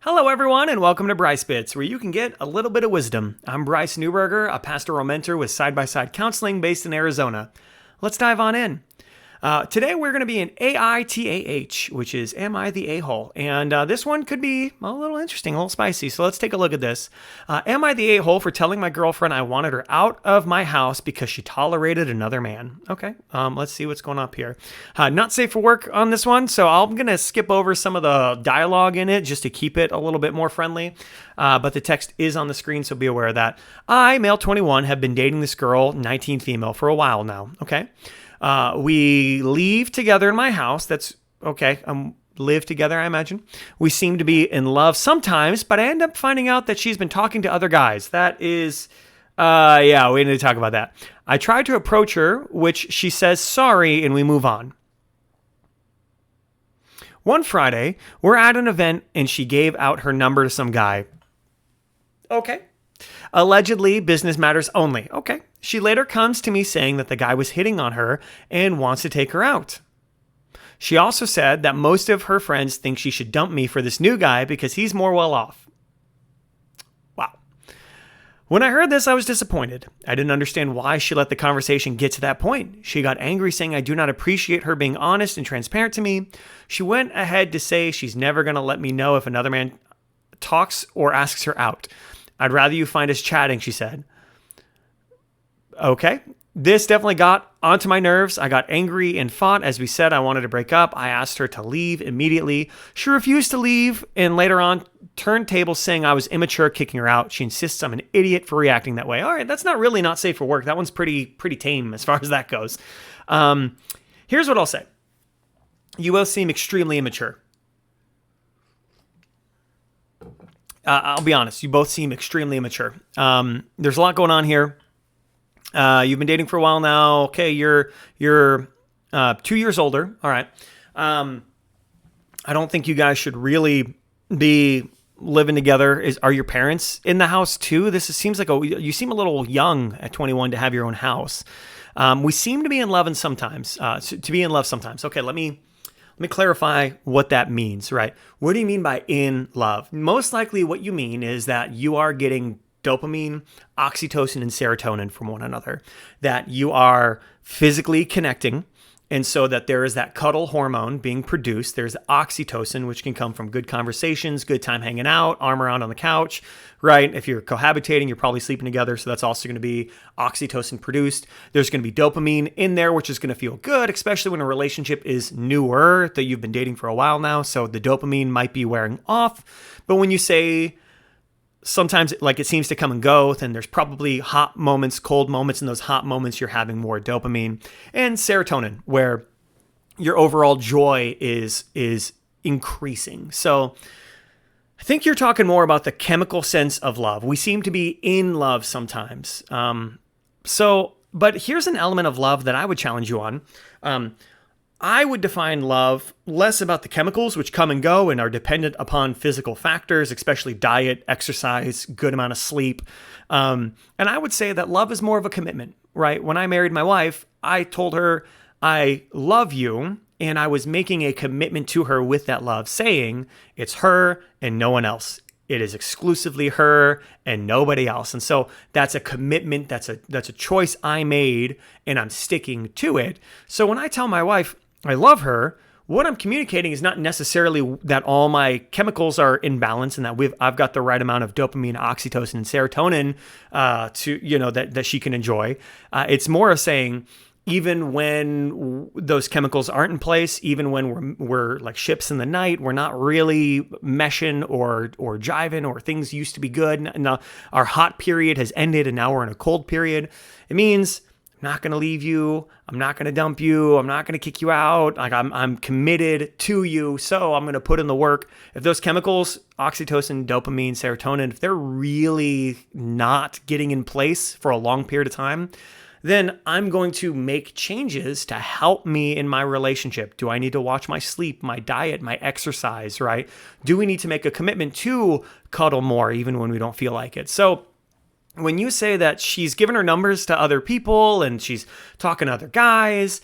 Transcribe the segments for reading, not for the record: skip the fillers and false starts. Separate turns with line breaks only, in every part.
Hello, everyone, and welcome to BryceBits, where you can get a little bit of wisdom. I'm Bryce Newberger, a pastoral mentor with side-by-side counseling based in Arizona. Let's dive on in. Today, we're going to be in AITAH, which is Am I the A-hole? And this one could be a little interesting, a little spicy, so let's take a look at this. Am I the A-hole for telling my girlfriend I wanted her out of my house because she tolerated another man? Okay, let's see what's going on here. Not safe for work on this one, so I'm going to skip over some of the dialogue in it just to keep it a little bit more friendly. But the text is on the screen, so be aware of that. I, male 21, have been dating this girl, 19 female, for a while now, okay? We leave together in my house. That's okay. Live together, I imagine. We seem to be in love sometimes, but I end up finding out that she's been talking to other guys. That is, yeah, we need to talk about that. I tried to approach her, which she says sorry, and we move on. One Friday, we're at an event, and she gave out her number to some guy. Okay. Allegedly, business matters only. Okay. She later comes to me saying that the guy was hitting on her and wants to take her out. She also said that most of her friends think she should dump me for this new guy because he's more well off. Wow. When I heard this, I was disappointed. I didn't understand why she let the conversation get to that point. She got angry, saying I do not appreciate her being honest and transparent to me. She went ahead to say she's never going to let me know if another man talks or asks her out. I'd rather you find us chatting, she said. Okay. This definitely got onto my nerves. I got angry and fought. As we said, I wanted to break up. I asked her to leave immediately. She refused to leave and later on turned tables saying I was immature, kicking her out. She insists I'm an idiot for reacting that way. All right, that's not safe for work. That one's pretty tame as far as that goes. Here's what I'll say. You both seem extremely immature. I'll be honest. You both seem extremely immature. There's a lot going on here. You've been dating for a while now. Okay, you're 2 years older. All right. I don't think you guys should really be living together. Are your parents in the house too? Seems like you seem a little young at 21 to have your own house. We seem to be in love sometimes. To be in love sometimes. Okay, let me clarify what that means, right? What do you mean by in love? Most likely what you mean is that you are getting dopamine, oxytocin, and serotonin from one another, that you are physically connecting, and so that there is that cuddle hormone being produced. There's oxytocin, which can come from good conversations, good time hanging out, arm around on the couch, right? If you're cohabitating, you're probably sleeping together, so that's also going to be oxytocin produced. There's going to be dopamine in there, which is going to feel good, especially when a relationship is newer, that you've been dating for a while now, so the dopamine might be wearing off. But when you say sometimes like it seems to come and go, then there's probably hot moments, cold moments. In those hot moments, you're having more dopamine and serotonin, where your overall joy is increasing. So I think you're talking more about the chemical sense of love. We seem to be in love sometimes. But here's an element of love that I would challenge you on. I would define love less about the chemicals, which come and go and are dependent upon physical factors, especially diet, exercise, good amount of sleep. And I would say that love is more of a commitment, right? When I married my wife, I told her, I love you. And I was making a commitment to her with that love, saying it's her and no one else. It is exclusively her and nobody else. And so that's a commitment. That's a choice I made, and I'm sticking to it. So when I tell my wife I love her, what I'm communicating is not necessarily that all my chemicals are in balance and that I've got the right amount of dopamine, oxytocin, and serotonin that she can enjoy. It's more of saying, even when those chemicals aren't in place, even when we're like ships in the night, we're not really meshing or jiving, or things used to be good. Now our hot period has ended and now we're in a cold period. It means I'm not going to leave you. I'm not going to dump you. I'm not going to kick you out. Like I'm committed to you. So I'm going to put in the work. If those chemicals, oxytocin, dopamine, serotonin, if they're really not getting in place for a long period of time, then I'm going to make changes to help me in my relationship. Do I need to watch my sleep, my diet, my exercise, right? Do we need to make a commitment to cuddle more even when we don't feel like it? So when you say that she's given her numbers to other people and she's talking to other guys,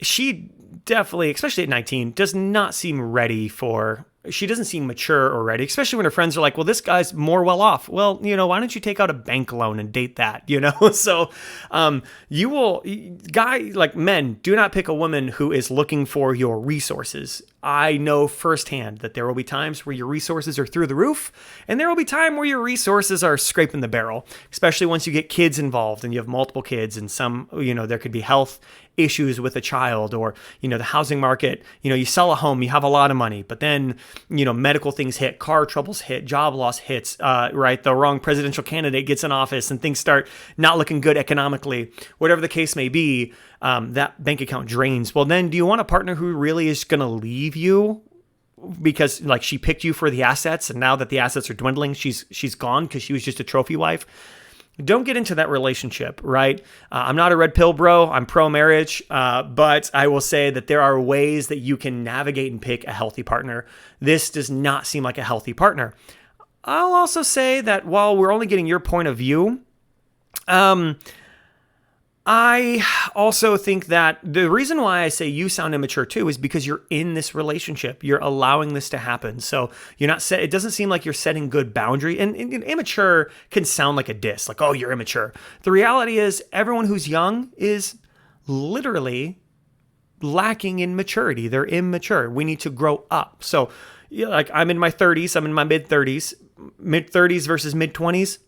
she definitely, especially at 19, does not seem ready for she doesn't seem mature already, especially when her friends are like, well, this guy's more well off. Well, why don't you take out a bank loan and date that, So men, do not pick a woman who is looking for your resources. I know firsthand that there will be times where your resources are through the roof, and there will be time where your resources are scraping the barrel, especially once you get kids involved and you have multiple kids, and some, there could be health issues with a child, or, the housing market, you sell a home, you have a lot of money, but then, medical things hit, car troubles hit, job loss hits, right? The wrong presidential candidate gets in office and things start not looking good economically, whatever the case may be, that bank account drains. Well, then do you want a partner who really is going to leave you because she picked you for the assets, and now that the assets are dwindling, she's gone because she was just a trophy wife? Don't get into that relationship, right? I'm not a red pill bro. I'm pro-marriage, but I will say that there are ways that you can navigate and pick a healthy partner. This does not seem like a healthy partner. I'll also say that while we're only getting your point of view, I also think that the reason why I say you sound immature too is because you're in this relationship. You're allowing this to happen. So you're not it doesn't seem like you're setting good boundary. And immature can sound like a diss, like, oh, you're immature. The reality is everyone who's young is literally lacking in maturity. They're immature. We need to grow up. So I'm in my 30s, I'm in my mid 30s versus mid 20s.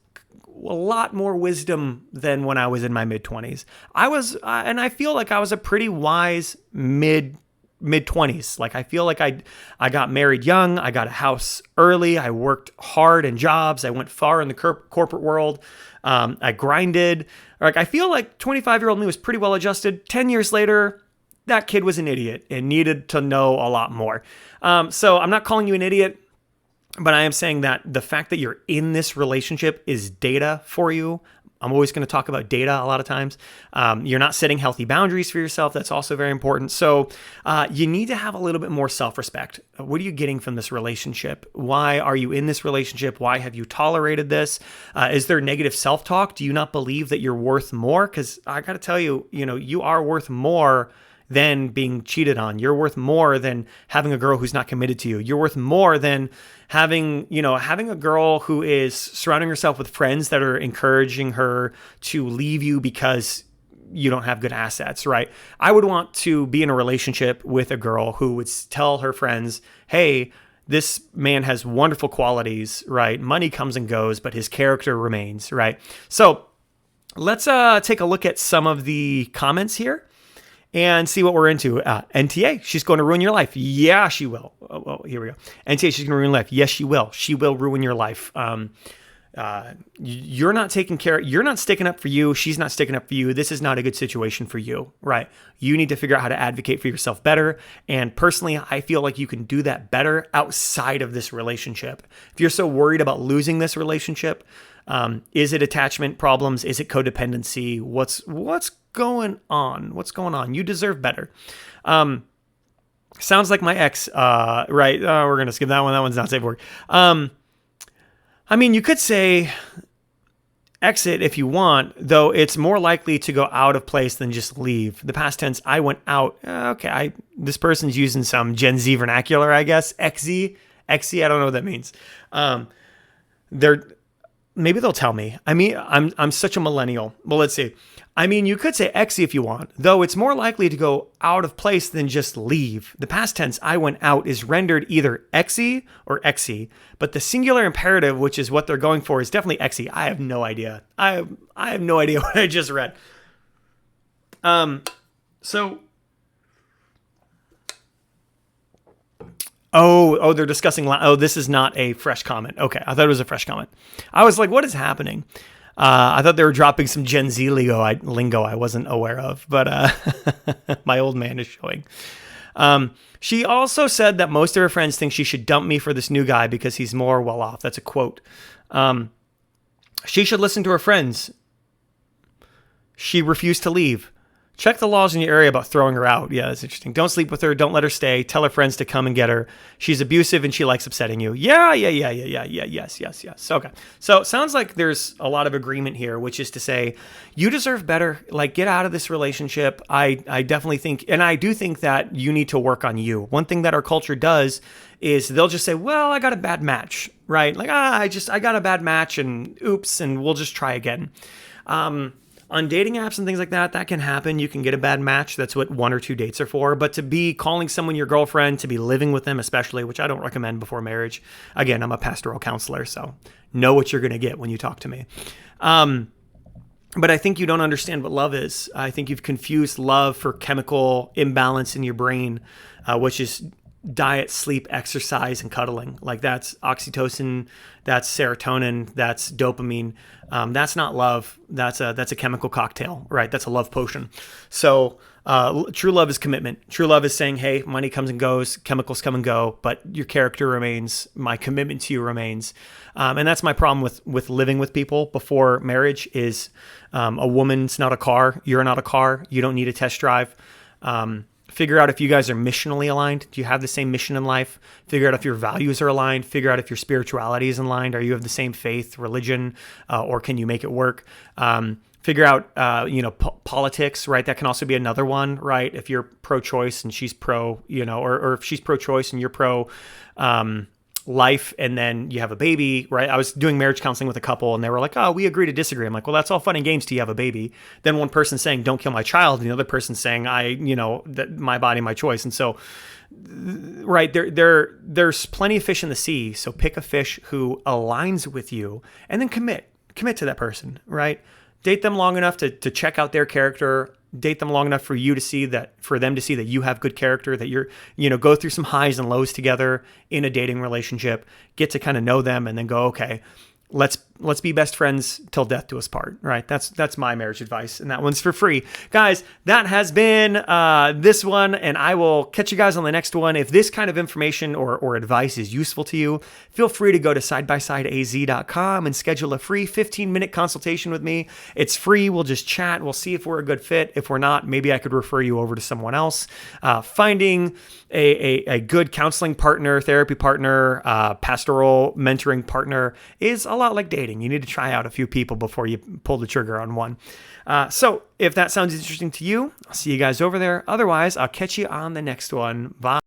A lot more wisdom than when I was in my mid 20s. And I feel like I was a pretty wise mid 20s. I feel like I got married young. I got a house early. I worked hard in jobs. I went far in the corporate world. I grinded. I feel like 25-year-old me was pretty well adjusted. 10 years later, that kid was an idiot and needed to know a lot more. So I'm not calling you an idiot, but I am saying that the fact that you're in this relationship is data for you. I'm always going to talk about data a lot of times. You're not setting healthy boundaries for yourself. That's also very important. So you need to have a little bit more self-respect. What are you getting from this relationship? Why are you in this relationship? Why have you tolerated this? Is there negative self-talk? Do you not believe that you're worth more? Because I got to tell you, you are worth more than being cheated on. You're worth more than having a girl who's not committed to you. You're worth more than having a girl who is surrounding herself with friends that are encouraging her to leave you because you don't have good assets, right? I would want to be in a relationship with a girl who would tell her friends, hey, this man has wonderful qualities, right? Money comes and goes, but his character remains, right? So let's take a look at some of the comments here and see what we're into. NTA, she's going to ruin your life. Yeah, she will. Oh, here we go. NTA, she's going to ruin your life. Yes, she will. She will ruin your life. You're not taking care. You're not sticking up for you. She's not sticking up for you. This is not a good situation for you, right? You need to figure out how to advocate for yourself better. And personally, I feel like you can do that better outside of this relationship. If you're so worried about losing this relationship, is it attachment problems? Is it codependency? What's going on? What's going on? You deserve better. Sounds like my ex, right? We're going to skip that one. That one's not safe for work. You could say exit if you want, though it's more likely to go out of place than just leave. The past tense, I went out. Okay, this person's using some Gen Z vernacular, I guess. XZ, I don't know what that means. Maybe they'll tell me. I'm such a millennial. Well, let's see. You could say exy if you want, though it's more likely to go out of place than just leave. The past tense, I went out, is rendered either exy or exy, but the singular imperative, which is what they're going for, is definitely exy. I have no idea. I have no idea what I just read. Oh, they're discussing. This is not a fresh comment. Okay, I thought it was a fresh comment. I was like, what is happening? I thought they were dropping some Gen Z lingo I wasn't aware of, but my old man is showing. She also said that most of her friends think she should dump me for this new guy because he's more well off. That's a quote. She should listen to her friends. She refused to leave. Check the laws in your area about throwing her out. Yeah, that's interesting. Don't sleep with her. Don't let her stay. Tell her friends to come and get her. She's abusive and she likes upsetting you. Yeah. Yes. Okay. So it sounds like there's a lot of agreement here, which is to say you deserve better. Like, get out of this relationship. I definitely think, and I do think that you need to work on you. One thing that our culture does is they'll just say, well, I got a bad match, right? Like, I got a bad match and oops, and we'll just try again. On dating apps and things like that, that can happen. You can get a bad match. That's what 1 or 2 dates are for. But to be calling someone your girlfriend, to be living with them especially, which I don't recommend before marriage. Again, I'm a pastoral counselor, so know what you're going to get when you talk to me. But I think you don't understand what love is. I think you've confused love for chemical imbalance in your brain, which is diet, sleep, exercise, and cuddling. Like, that's oxytocin, that's serotonin, that's dopamine. That's not love. That's a chemical cocktail, right? That's a love potion. So true love is commitment. True love is saying, hey, money comes and goes, chemicals come and go, but your character remains. My commitment to you remains. And that's my problem with living with people before marriage is a woman's not a car. You're not a car. You don't need a test drive. Figure out if you guys are missionally aligned. Do you have the same mission in life? Figure out if your values are aligned. Figure out if your spirituality is aligned. Are you of the same faith, religion, or can you make it work? Figure out, politics, right? That can also be another one, right? If you're pro-choice and she's pro, or if she's pro-choice and you're pro, life, and then you have a baby, right? I was doing marriage counseling with a couple and they were like, oh, we agree to disagree. I'm like, well, that's all fun and games till you have a baby. Then one person saying, don't kill my child. And the other person saying, that my body, my choice. And so, right, there's plenty of fish in the sea. So pick a fish who aligns with you and then commit to that person, right? Date them long enough to check out their character. Date them long enough for them to see that you have good character, that you're, go through some highs and lows together in a dating relationship, get to kind of know them, and then go, okay, let's be best friends till death do us part, right? That's my marriage advice, and that one's for free. Guys, that has been this one, and I will catch you guys on the next one. If this kind of information or advice is useful to you, feel free to go to sidebysideaz.com and schedule a free 15-minute consultation with me. It's free. We'll just chat. We'll see if we're a good fit. If we're not, maybe I could refer you over to someone else. Finding a good counseling partner, therapy partner, pastoral mentoring partner is a lot like dating. You need to try out a few people before you pull the trigger on one. So if that sounds interesting to you, I'll see you guys over there. Otherwise, I'll catch you on the next one. Bye.